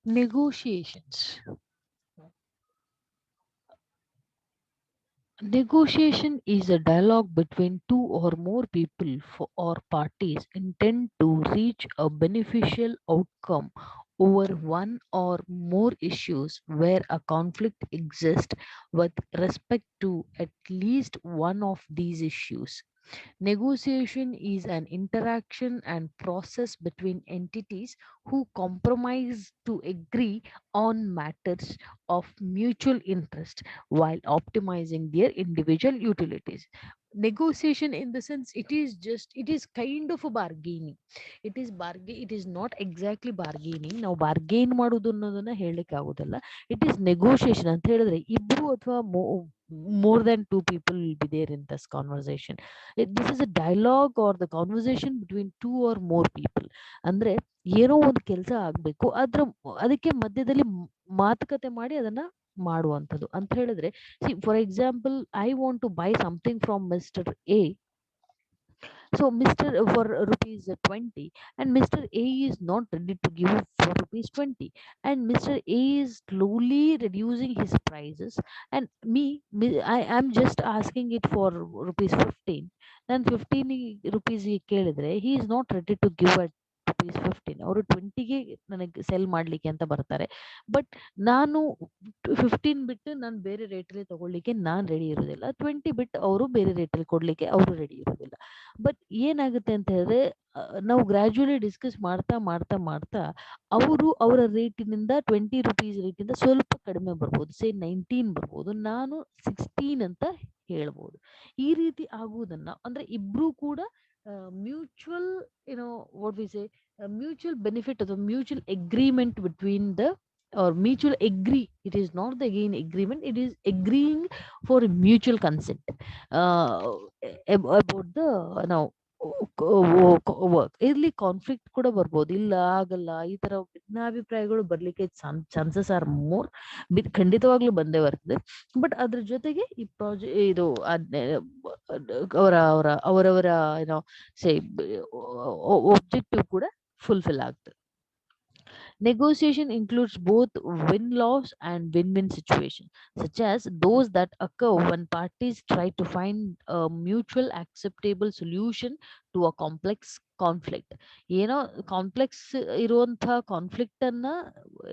Negotiations. Negotiation is a dialogue between two or more people or parties intent to reach a beneficial outcome over one or more issues where a conflict exists with respect to at least one of these issues. Negotiation is an interaction and process between entities who compromise to agree on matters of mutual interest while optimizing their individual utilities. Negotiation, in the sense, it is kind of a bargaining. It is not exactly bargaining. ನಾವು bargain ಮಾಡೋದು ಅನ್ನೋದನ್ನ ಹೇಳಲಿಕ್ಕೆ ಆಗೋದಿಲ್ಲ. It is negotiation ಅಂತ ಹೇಳಿದ್ರೆ ಇಬ್ರು ಅಥವಾ more than two people will be there in this conversation. This is a dialogue or the conversation between two or more people. ಅಂದ್ರೆ ಏನೋ ಒಂದು ಕೆಲಸ ಆಗ್ಬೇಕು, ಅದಕ್ಕೆ ಮಧ್ಯದಲ್ಲಿ ಮಾತುಕತೆ ಮಾಡಿ ಅದನ್ನ ಮಾಡುವಂಥದ್ದು ಅಂತ ಹೇಳಿದ್ರೆ, see for example, I want to buy something from mister A. So Mr. For rupees 20, and Mr. A is not ready to give for rupees 20, and Mr. A is slowly reducing his prices, and I am just asking it for rupees 15. Then 15 rupees he ಕೇಳಿದ್ರೆ he is not ready to give at rupees 15. ಅವರು 20ಗೆ ನನಗೆ cell ಮಾಡ್ಲಿಕ್ಕೆ ಅಂತ ಬರ್ತಾರೆ. But ನಾನು 15 ಬಿಟ್ಟು ನಾನು ಬೇರೆ ರೇಟಲ್ಲಿ ತಗೊಳ್ಳಿಕ್ಕೆ ನಾನು ರೆಡಿ ಇರೋದಿಲ್ಲ. 20 ಬಿಟ್ಟು ಅವರು ಬೇರೆ ರೇಟಲ್ಲಿ ಕೊಡ್ಲಿಕ್ಕೆ ಅವರು ರೆಡಿ ಇರೋದಿಲ್ಲ. ಬಟ್ ಏನಾಗುತ್ತೆ ಅಂತ ಹೇಳಿದ್ರೆ, ನಾವು ಗ್ರಾಜುಯಲಿ ಡಿಸ್ಕಸ್ ಮಾಡ್ತಾ ಮಾಡ್ತಾ ಮಾಡ್ತಾ ಅವರು ಅವರ ರೇಟಿನಿಂದ 20 ರುಪೀಸ್ ರೇಟಿಂದ ಸ್ವಲ್ಪ ಕಡಿಮೆ ಬರ್ಬೋದು, ಸೇ 19 ಬರ್ಬೋದು, ನಾನು 16 ಅಂತ ಹೇಳ್ಬೋದು. ಈ ರೀತಿ ಆಗುವುದನ್ನ ಅಂದ್ರೆ ಇಬ್ರು ಕೂಡ ಮ್ಯೂಚುವಲ್, ಏನೋ what we say, mutual benefit or the mutual agreement between the, or mutual agree, it is not the again agreement, it is agreeing for mutual consent uh, about the now work. ಇಲ್ಲಿ conflict ಕೂಡ ಬರ್ಬೋದು, ಇಲ್ಲ ಆಗಲ್ಲ, ಈ ತರ ಭಿನ್ನಾಭಿಪ್ರಾಯಗಳು ಬರ್ಲಿಕ್ಕೆ chances are more, ಖಂಡಿತವಾಗ್ಲೂ ಬಂದೇ ಬರ್ತದೆ. ಬಟ್ ಅದ್ರ ಜೊತೆಗೆ ಈ ಇದು ಅವರ ಅವರ ಅವರವರ ಏನೋ ಸೇ ಒಬ್ಜೆಕ್ಟಿವ್ ಕೂಡ ಫುಲ್ಫಿಲ್ ಆಗ್ತದೆ. Negotiation includes both win-loss and win-win situations, such as those that occur when parties try to find a mutual acceptable solution to a complex conflict. ಏನೋ ಕಾಂಪ್ಲೆಕ್ಸ್ ಇರುವಂತಹ ಕಾನ್ಫ್ಲಿಕ್ಟ್ ಅನ್ನ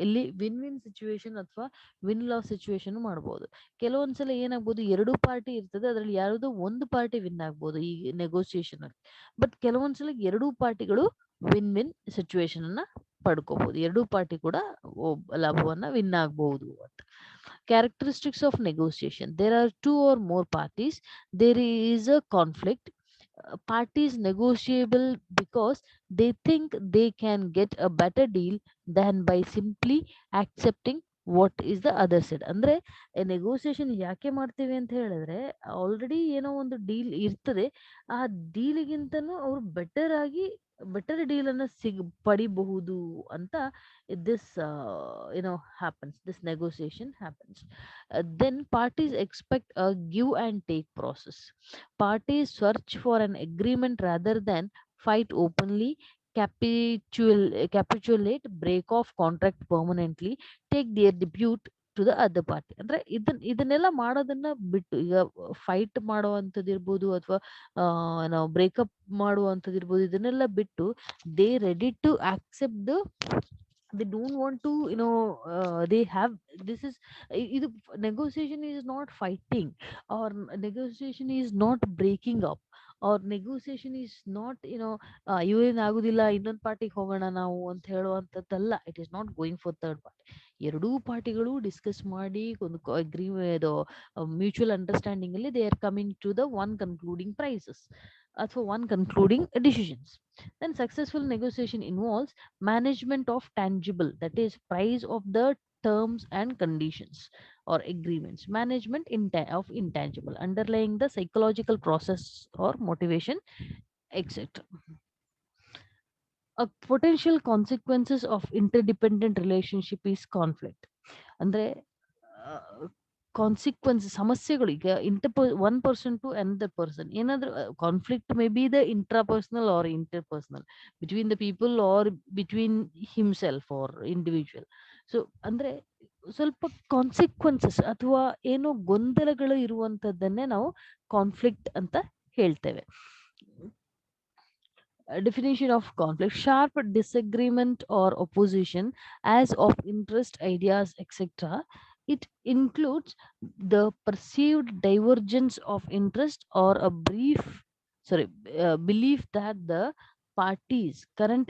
ಇಲ್ಲಿ ವಿನ್ ವಿನ್ ಸಿಚುವೇಶನ್ ಅಥವಾ win loss situation ಮಾಡ್ಬೋದು. ಕೆಲವೊಂದ್ಸಲ ಏನಾಗ್ಬೋದು, ಎರಡು party ಇರ್ತದೆ, ಅದ್ರಲ್ಲಿ ಯಾವ್ದೋ ಒಂದು ಪಾರ್ಟಿ ವಿನ್ ಆಗ್ಬೋದು ಈ ನೆಗೋಸಿಯೇಷನ್ ಅಲ್ಲಿ. ಬಟ್ ಕೆಲವೊಂದ್ಸಲ ಎರಡೂ ಪಾರ್ಟಿಗಳು ವಿನ್ ವಿನ್ ಸಿಚುವೇಶನ್ ಅನ್ನ ಪಡ್ಕೋಬಹುದು, ಎರಡೂ ಪಾರ್ಟಿ ಕೂಡ ಲಾಭವನ್ನ ವಿನ್ ಆಗಬಹುದು ಅಂತ. Characteristics of negotiation: there are two or more parties, there is a conflict. Parties negotiable because they think they can get a better deal than by simply accepting what is the other side. ಅಂದ್ರೆ negotiation ಯಾಕೆ ಮಾಡ್ತೀವಿ ಅಂತ ಹೇಳಿದ್ರೆ, already ಏನೋ ಒಂದು deal ಇರ್ತದೆ, ಆ ಡೀಲಿಗಿಂತನೂ ಅವರು ಬೆಟರ್ ಡೀಲ್ ಅನ್ನ ಪಡಿಬಹುದು ಅಂತ this happens, this negotiation happens. Then parties expect a give and take process. Parties search for an agreement rather than fight openly, capitulate, break off contract permanently, take their debut to the other party. ಅಂದ್ರೆ ಇದನ್ನೆಲ್ಲ ಮಾಡೋದನ್ನ ಬಿಟ್ಟು, ಈಗ fight ಮಾಡುವಂಥದ್ದು ಇರ್ಬೋದು ಅಥವಾ ನಾವು breakup ಮಾಡುವಂಥದ್ದು ಇರ್ಬೋದು, ಇದನ್ನೆಲ್ಲ ಬಿಟ್ಟು they ready to accept the, they don't want to, they have, this is ಇದು negotiation is not fighting, or negotiation is not breaking up, or negotiation is not ಇವೇನಾಗುದಿಲ್ಲ ಇನ್ನೊಂದು ಪಾರ್ಟಿಗೆ ಹೋಗೋಣ ನಾವು ಅಂತ ಹೇಳುವಂಥದ್ದಲ್ಲ. It is not going for third party. ಎರಡೂ ಪಾರ್ಟಿಗಳು ಡಿಸ್ಕಸ್ ಮಾಡಿ ಒಂದು ಇದು ಮ್ಯೂಚುವಲ್ ಅಂಡರ್ಸ್ಟ್ಯಾಂಡಿಂಗ್ ಅಲ್ಲಿ they are coming to the one concluding prices ಅಥವಾ one concluding decisions. Then successful negotiation involves management of tangible, that is price of the terms and conditions or agreements, management of intangible, underlying the psychological process or motivation, etc. A potential consequences of interdependent relationship is conflict. ಅಂದ್ರೆ consequence ಸಮಸ್ಯೆಗಳು. ಈಗ one person to another person ಏನಾದ್ರೂ conflict may be the intrapersonal or interpersonal, between the people or between himself or individual. So ಅಂದ್ರೆ ಸ್ವಲ್ಪ consequences ಅಥವಾ ಏನೋ ಗೊಂದಲಗಳು ಇರುವಂತದ್ದನ್ನೇ ನಾವು ಕಾನ್ಫ್ಲಿಕ್ಟ್ ಅಂತ ಹೇಳ್ತೇವೆ. Definition of conflict: sharp disagreement or opposition as of interest, ideas, etc. It includes the perceived divergence of interest or a belief that the parties current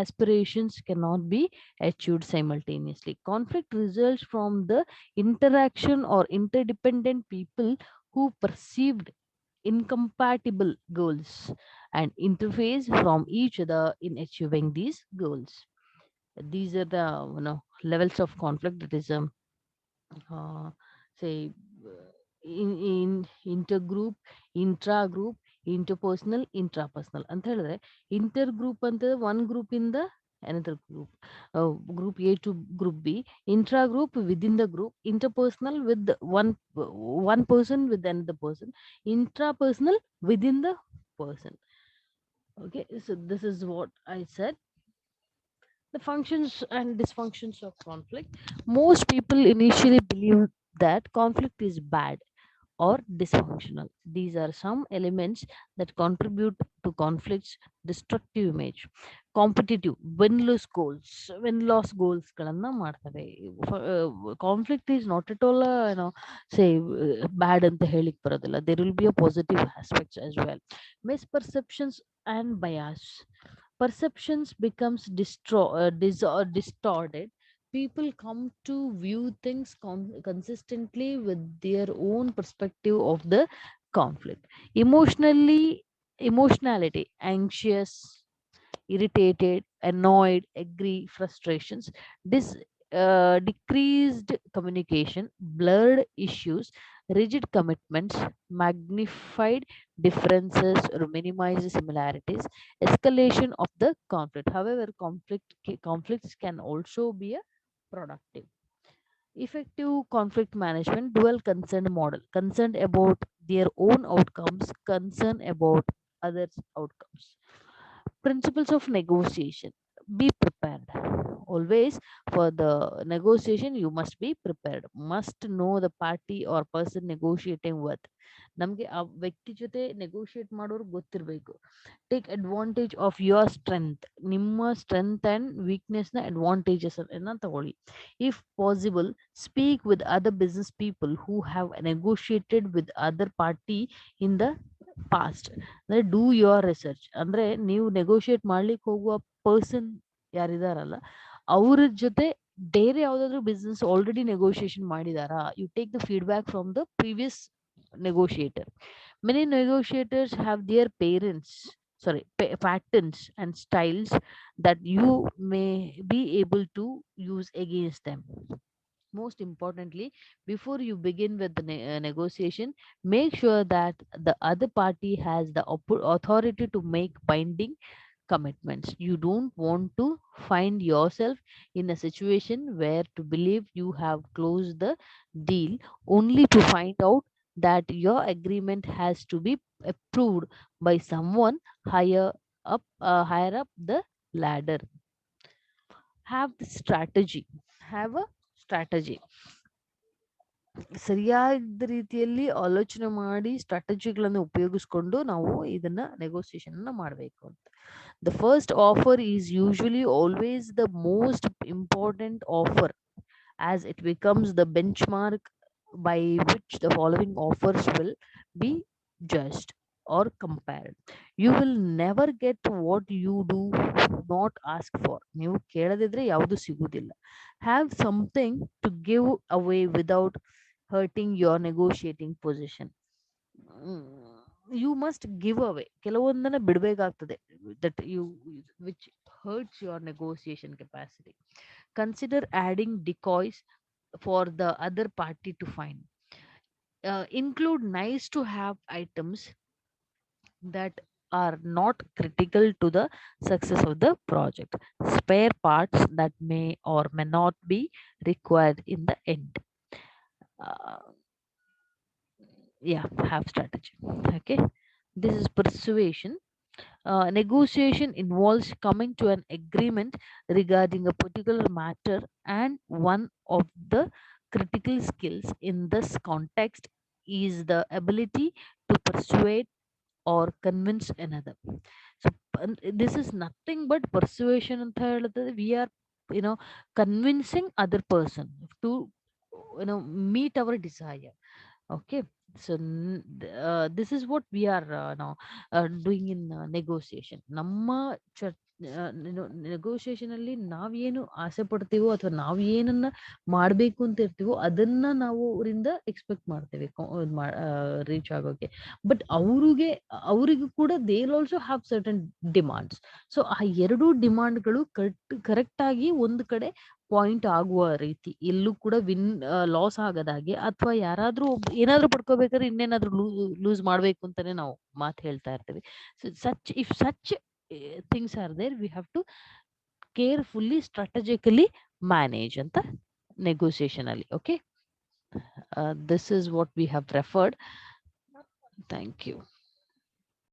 aspirations cannot be achieved simultaneously. Conflict results from the interaction or interdependent people who perceived incompatible goals and interface from each other in achieving these goals. These are the levels of conflict. That is uh, say in intergroup, intragroup, interpersonal, intrapersonal ಅಂತ ಹೇಳಿದ್ರೆ inter group ಅಂತ one group in the another group, group A to group B, intra group within the group, interpersonal with one person with another person, intrapersonal within the person. Okay, so this is what I said. The functions and dysfunctions of conflict. Most people initially believe that conflict is bad or dysfunctional. These are some elements that contribute to conflict's destructive image. Competitive, win-loss goals ಗಳನ್ನ ಮಾಡ್ತವೆ. Conflict is not at all say bad ಅಂತ ಹೇಳಿಕ್ ಬರೋದಿಲ್ಲ. There will be a positive aspects as well. Misperceptions and bias. Perceptions becomes distorted. People come to view things consistently with their own perspective of the conflict. Emotionality: anxious, irritated, annoyed, angry, frustrations, decreased communication, blurred issues, rigid commitments, magnified differences or minimized similarities, escalation of the conflict. However, conflicts can also be a productive. Effective conflict management: dual concern model, concerned about their own outcomes, concern about others' outcomes. Principles of negotiation: be prepared. Always for the negotiation you must be prepared, must know the party or person negotiating with. ನಮಗೆ ಆ ವ್ಯಕ್ತಿ ಜೊತೆ negotiate ಮಾಡೋರು ಗೊತ್ತಿರಬೇಕು. Take advantage of your strength, ನಿಮ್ಮ strength and weakness ನ advantages ಅನ್ನ ತಗೊಳ್ಳಿ. If possible, speak with other business people who have negotiated with other party in the past. ಅಂದ್ರೆ ಡೂ ಯುವರ್ ರಿಸರ್ಚ್, ಅಂದ್ರೆ ನೀವು ನೆಗೋಷಿಯೇಟ್ ಮಾಡ್ಲಿಕ್ಕೆ ಹೋಗುವ ಪರ್ಸನ್ ಯಾರಿದಾರಲ್ಲ ಅವ್ರ ಜೊತೆ ಬೇರೆ ಯಾವ್ದಾದ್ರು ಬಿಸ್ನೆಸ್ ಆಲ್ರೆಡಿ ನೆಗೋಷಿಯೇಷನ್ ಮಾಡಿದಾರಾ. You take the feedback from the previous negotiator. Many negotiators have their patterns and styles that you may be able to use against them. Most importantly, before you begin with the negotiation, make sure that the other party has the authority to make binding commitments. You don't want to find yourself in a situation where to believe you have closed the deal only to find out that your agreement has to be approved by someone higher up the ladder. Have the strategy. Have a strategy. ಸರಿಯಾದ ರೀತಿಯಲ್ಲಿ ಆಲೋಚನೆ ಮಾಡಿ ಸ್ಟ್ರಾಟಜಿಗಳನ್ನು ಉಪಯೋಗಿಸ್ಕೊಂಡು ನಾವು ಇದನ್ನ negotiation ಅನ್ನ ಮಾಡಬೇಕು ಅಂತ. The first offer is usually always the most important offer, as it becomes the benchmark by which the following offers will be judged or compared. You will never get what you do not ask for. ನೀವು ಕೇಳದಿದ್ರೆ ಯಾವುದು ಸಿಗುವುದಿಲ್ಲ. Have something to give away without hurting your negotiating position. You must give away, ಕೆಲವೊಂದನ್ನ ಬಿಡಬೇಕಾಗ್ತದೆ, that you which hurts your negotiation capacity. Consider adding decoys for the other party to find. Include nice to have items that are not critical to the success of the project, spare parts that may or may not be required in the end. uh, yeah, have strategy. Okay, this is persuasion. Negotiation involves coming to an agreement regarding a particular matter, and one of the critical skills in this context is the ability to persuade or convince another. So this is nothing but persuasion ಅಂತ ಹೇಳಿದ್ರೆ we are, you know, convincing other person to, you know, meet our desire. Okay, so this is what we are now doing in negotiation. ನಮ್ಮ negotiation ಅಲ್ಲಿ ನಾವೇನು ಆಸೆ ಪಡ್ತೀವೋ ಅಥವಾ ನಾವು ಏನನ್ನ ಮಾಡ್ಬೇಕು ಅಂತ ಇರ್ತೀವೋ ಅದನ್ನ ನಾವು ಅವರಿಂದ ಎಕ್ಸ್ಪೆಕ್ಟ್ ಮಾಡ್ತೇವೆ ರೀಚ್ ಆಗೋಕೆ. ಬಟ್ ಅವರಿಗೂ ಕೂಡ they also have certain demands. So ಆ ಎರಡು ಡಿಮಾಂಡ್ಗಳು ಕರೆಕ್ಟ್ ಆಗಿ ಒಂದು ಕಡೆ ಪಾಯಿಂಟ್ ಆಗುವ ರೀತಿ, ಎಲ್ಲೂ ಕೂಡ ಲಾಸ್ ಆಗದಾಗೆ ಅಥವಾ ಯಾರಾದ್ರೂ ಏನಾದ್ರೂ ಪಡ್ಕೋಬೇಕಾದ್ರೆ ಇನ್ನೇನಾದ್ರೂ ಲೂಸ್ ಮಾಡ್ಬೇಕು ಅಂತಾನೆ ನಾವು ಮಾತು ಹೇಳ್ತಾ ಇರ್ತೀವಿ. Such things are there, we have to carefully strategically manage ಅಂತ negotiation ಅಲ್ಲಿ. Okay, this is what we have referred. Thank you.